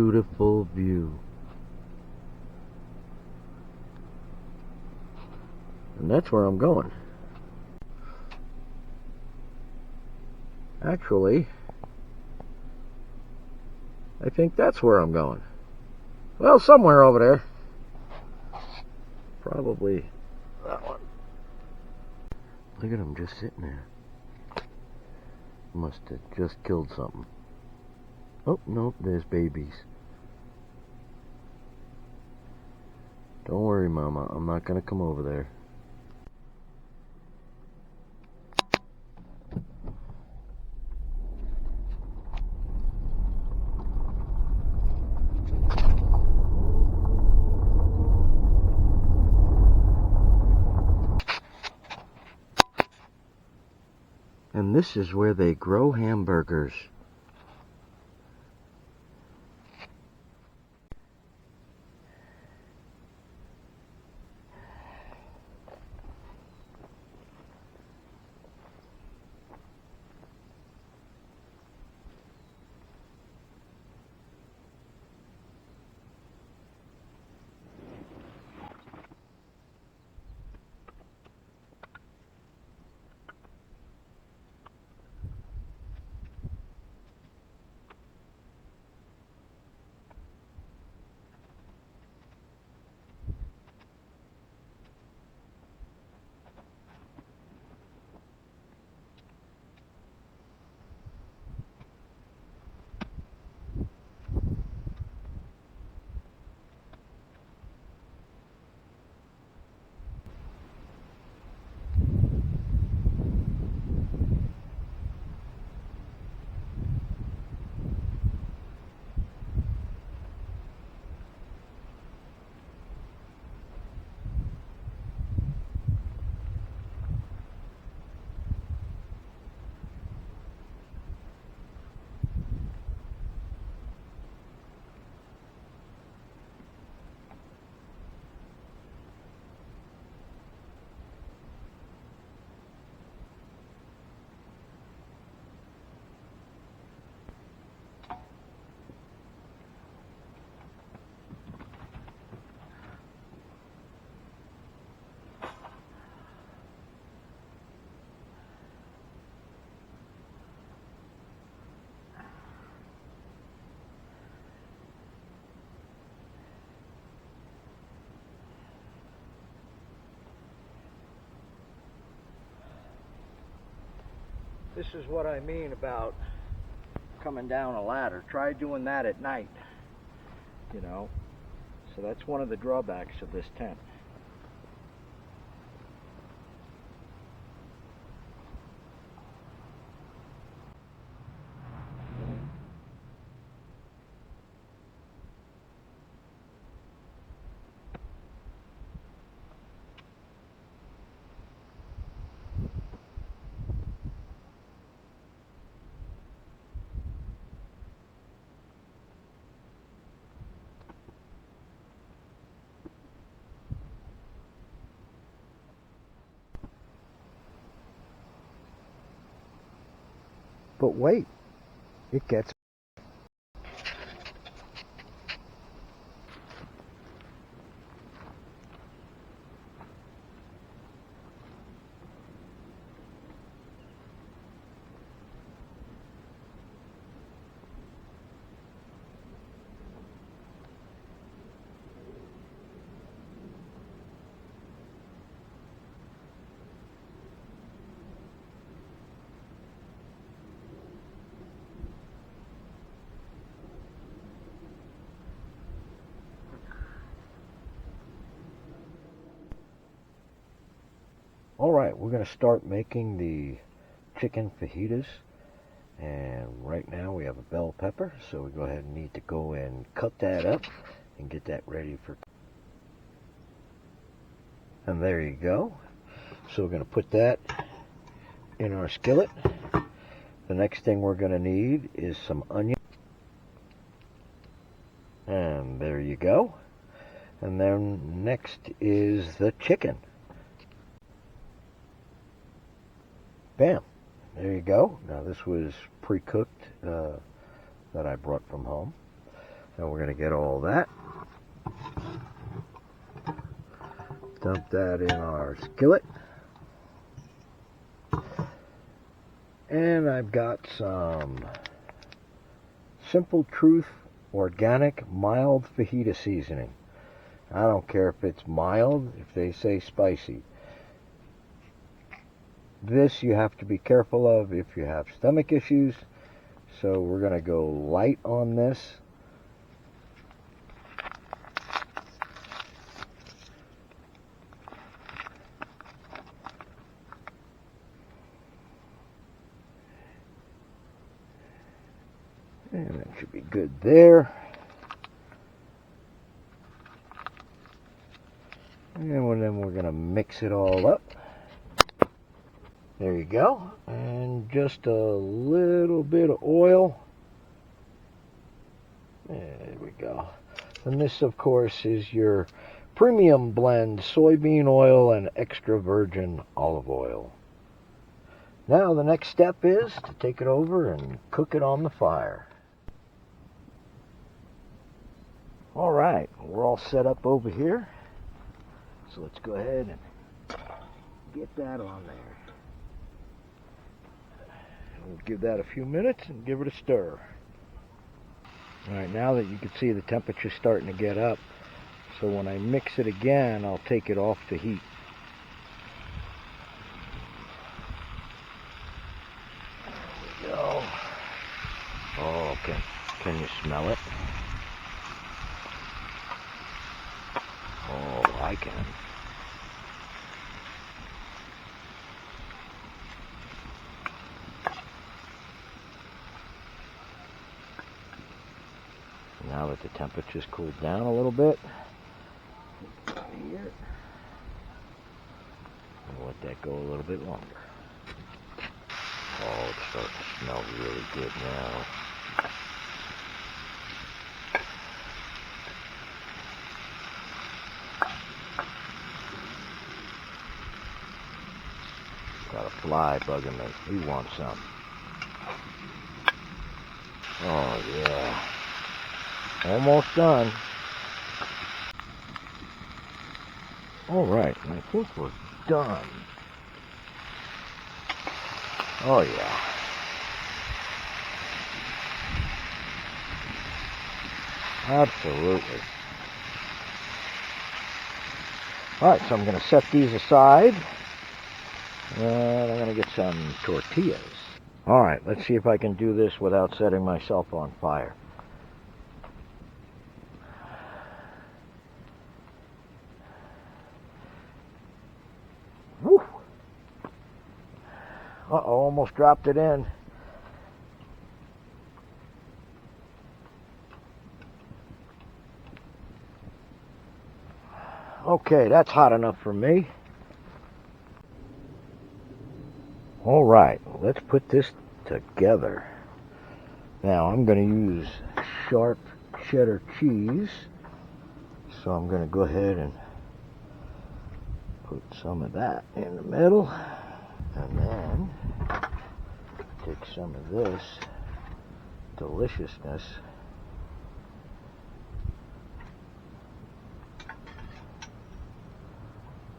Beautiful view. And that's where I'm going. Actually, I think that's where I'm going. Well, somewhere over there. Probably that one. Look at him just sitting there. Must have just killed something. Oh, no, there's babies. Don't worry, Mama. I'm not going to come over there. And this is where they grow hamburgers. This is what I mean about coming down a ladder. Try doing that at night, you know. So that's one of the drawbacks of this tent. But wait, it gets Alright, we're going to start making the chicken fajitas, and right now we have a bell pepper, so we go ahead and need to go and cut that up and get that ready for. And there you go. So we're going to put that in our skillet. The next thing we're going to need is some onion, and there you go. And then next is the chicken. Bam, there you go. Now this was pre-cooked that I brought from home. And we're going to get all that. Dump that in our skillet. And I've got some Simple Truth organic mild fajita seasoning. I don't care if it's mild, if they say spicy. This you have to be careful of if you have stomach issues. So we're going to go light on this. And that should be good there. And then we're going to mix it all up. There you go. And just a little bit of oil. There we go. And this, of course, is your premium blend soybean oil and extra virgin olive oil. Now the next step is to take it over and cook it on the fire. All right, we're all set up over here. So let's go ahead and get that on there. We'll give that a few minutes and give it a stir. All right, now that you can see the temperature's starting to get up, so when I mix it again, I'll take it off the heat. There we go. Oh, okay. Can you smell it? Oh, I can. Now that the temperature's cooled down a little bit, here, I'll let that go a little bit longer. Oh, it's starting to smell really good now. Got a fly bugging me. He wants some. Oh, yeah. Almost done. All right, I think we're done. Oh, yeah. Absolutely. All right, so I'm going to set these aside. And I'm going to get some tortillas. All right, let's see if I can do this without setting myself on fire. Woo! Uh-oh, almost dropped it in. Okay, that's hot enough for me. All right, let's put this together. Now, I'm going to use sharp cheddar cheese. So I'm going to go ahead and put some of that in the middle. And then take some of this deliciousness .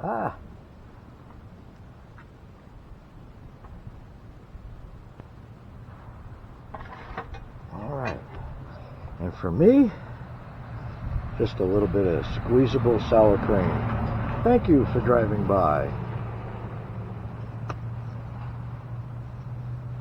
Ah! Alright. And for me, just a little bit of squeezable sour cream. Thank you for driving by.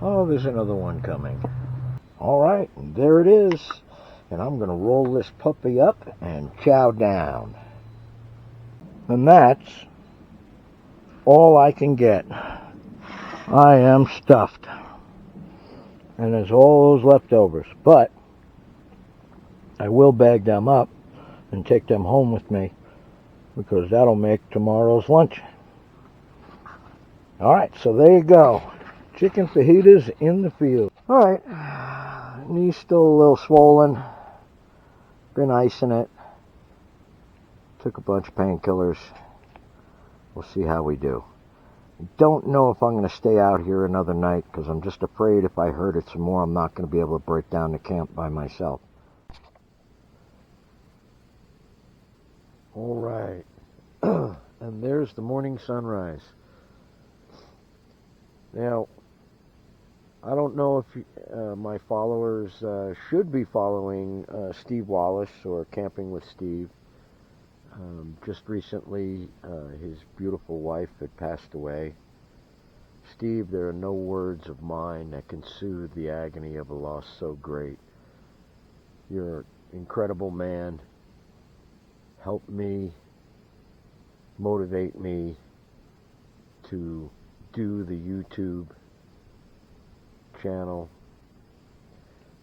Oh, there's another one coming. Alright, there it is. And I'm going to roll this puppy up and chow down. And that's all I can get. I am stuffed. And there's all those leftovers. But I will bag them up and take them home with me, because that'll make tomorrow's lunch. Alright, so there you go. Chicken fajitas in the field. Alright, knee's still a little swollen. Been icing it. Took a bunch of painkillers. We'll see how we do. Don't know if I'm going to stay out here another night, because I'm just afraid if I hurt it some more, I'm not going to be able to break down the camp by myself. All right. And there's the morning sunrise. Now, I don't know if my followers should be following Steve Wallace or Camping with Steve. Just recently, his beautiful wife had passed away. Steve, there are no words of mine that can soothe the agony of a loss so great. You're an incredible man. Help me, motivate me to do the YouTube channel.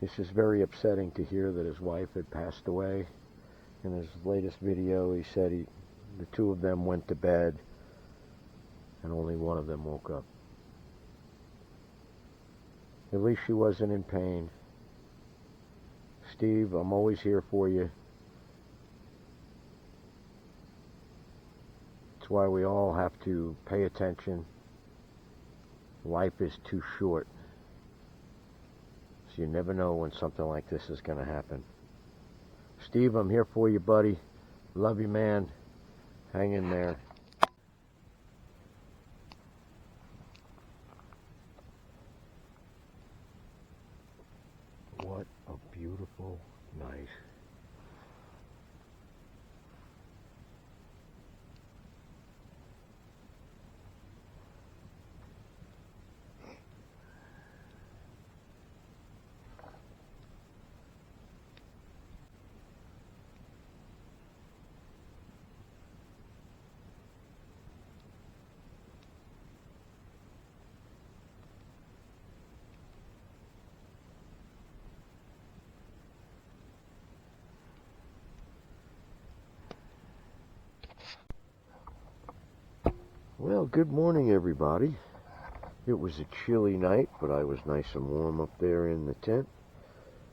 This is very upsetting to hear that his wife had passed away. In his latest video, he said the two of them went to bed and only one of them woke up. At least she wasn't in pain. Steve, I'm always here for you. It's why we all have to pay attention. Life is too short. So you never know when something like this is going to happen. Steve, I'm here for you, buddy. Love you, man. Hang in there. What a beautiful night. Well, good morning, everybody. It was a chilly night, but I was nice and warm up there in the tent.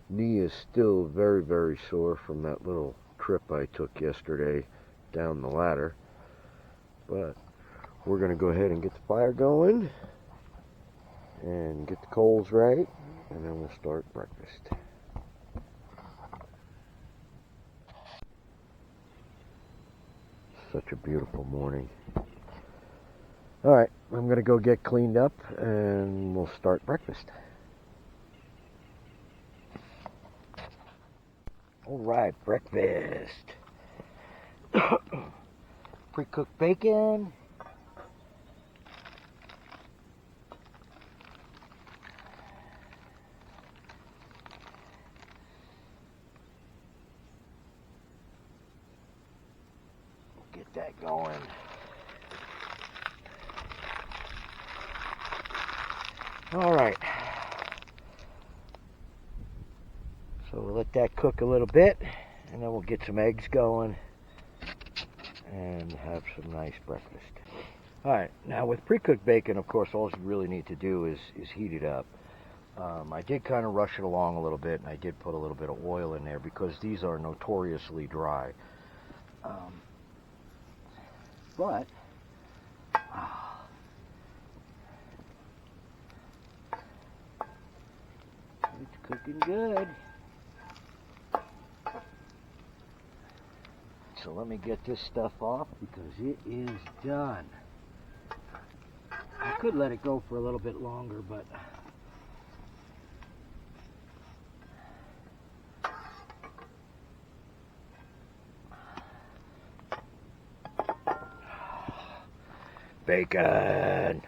Knee is still very, very sore from that little trip I took yesterday down the ladder. But we're going to go ahead and get the fire going and get the coals right, and then we'll start breakfast. Such a beautiful morning. Alright, I'm going to go get cleaned up and we'll start breakfast. Alright, breakfast. Pre-cooked bacon. Get that going. Alright, so we'll let that cook a little bit, and then we'll get some eggs going and have some nice breakfast. Alright, now with pre-cooked bacon, of course, all you really need to do is heat it up. I did kind of rush it along a little bit, and I did put a little bit of oil in there because these are notoriously dry. But it's cooking good. So let me get this stuff off because it is done. I could let it go for a little bit longer, but bacon.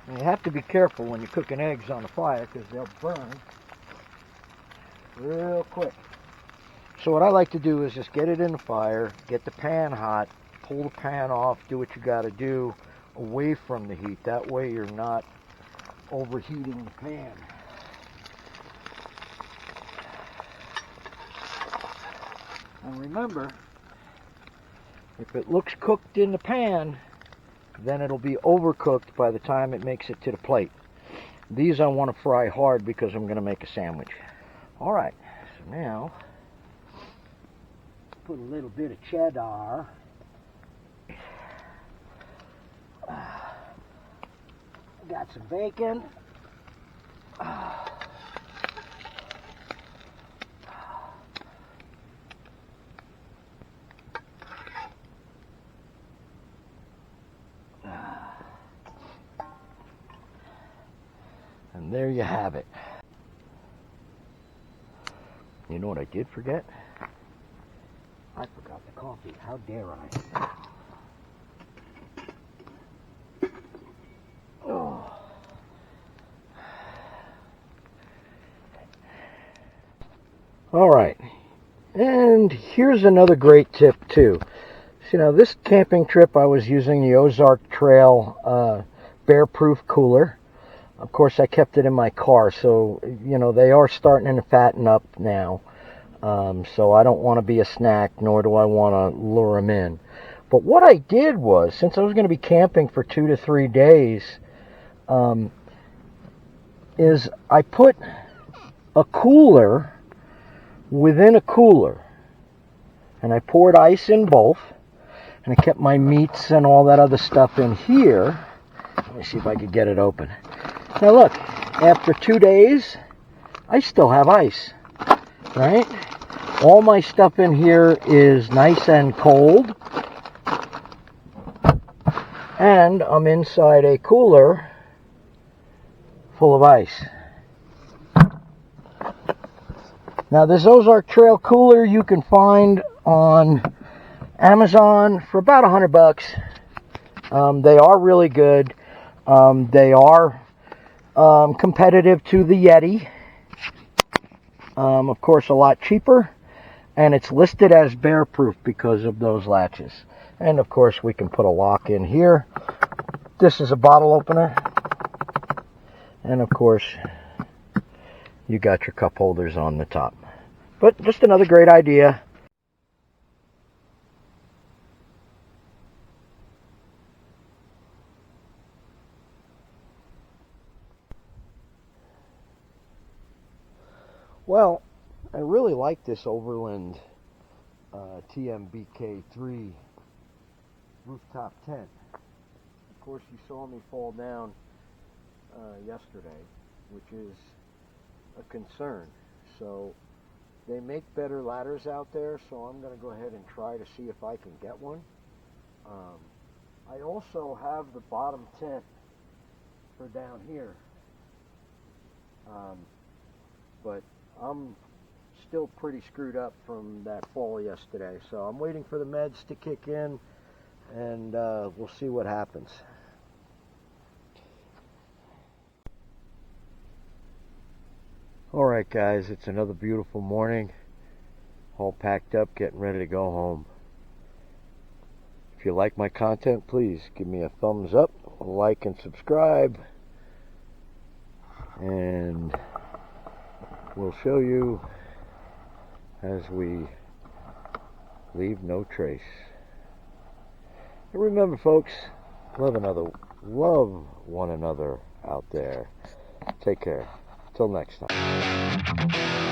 You have to be careful when you're cooking eggs on the fire because they'll burn real quick. So what I like to do is just get it in the fire, get the pan hot, pull the pan off, do what you got to do away from the heat. That way you're not overheating the pan. And remember, if it looks cooked in the pan, then it'll be overcooked by the time it makes it to the plate. These I want to fry hard because I'm going to make a sandwich. Alright, so now put a little bit of cheddar. Got some bacon. And there you have it. You know what I did forget? I forgot the coffee. How dare I? Oh. All right. And here's another great tip too. So, this camping trip I was using the Ozark Trail bear-proof cooler. Of course, I kept it in my car, so, they are starting to fatten up now. So I don't want to be a snack, nor do I want to lure them in. But what I did was, since I was going to be camping for 2 to 3 days, is I put a cooler within a cooler. And I poured ice in both. And I kept my meats and all that other stuff in here. Let me see if I could get it open. Now look, after 2 days, I still have ice, right? All my stuff in here is nice and cold. And I'm inside a cooler full of ice. Now this Ozark Trail cooler you can find on Amazon for about $100. They are really good. They are competitive to the Yeti. Of course, a lot cheaper. And it's listed as bear-proof because of those latches. And of course, we can put a lock in here. This is a bottle opener. And of course, you got your cup holders on the top. But just another great idea. Well, I really like this Overlander TMBK3 rooftop tent. Of course, you saw me fall down yesterday, which is a concern. So they make better ladders out there, so I'm going to go ahead and try to see if I can get one. I also have the bottom tent for down here, but I'm still pretty screwed up from that fall yesterday, so I'm waiting for the meds to kick in, and we'll see what happens. Alright guys, it's another beautiful morning, all packed up, getting ready to go home. If you like my content, please give me a thumbs up, like and subscribe, and we'll show you as we leave no trace. And remember, folks, love one another out there. Take care. Till next time.